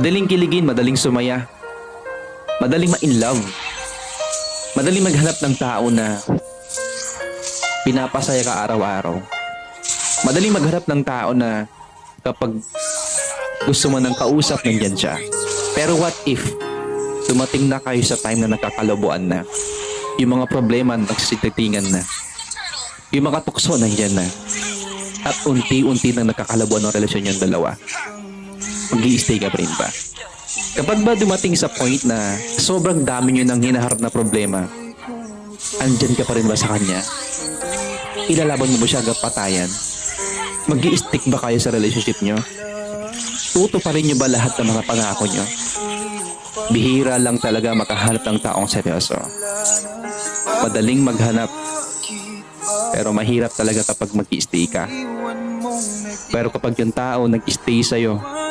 Madaling kiligin, madaling sumaya. Madaling ma-in love. Madaling maghanap ng tao na pinapasaya ka araw-araw. Madaling maghanap ng tao na kapag gusto mo ng kausap, nandyan siya. Pero what if dumating na kayo sa time na nakakalabuan na? Yung mga problema nagsisititingan na. Yung mga tukso nandyan na. At unti-unti nang nakakalabuan ng relasyon yung dalawa. Mag-i-stay ka pa rin ba? Kapag ba dumating sa point na sobrang dami nyo nang hinaharap na problema, andyan ka pa rin ba sa kanya? Ilalaban mo ba siya hanggang patayan? Mag-i-stick ba kayo sa relationship nyo? Tuto pa rin nyo ba lahat ng mga pangako nyo? Bihira lang talaga makahanap ng taong seryoso. Madaling maghanap, pero mahirap talaga kapag mag-i-stay ka. Pero kapag yung tao nag-stay sa'yo,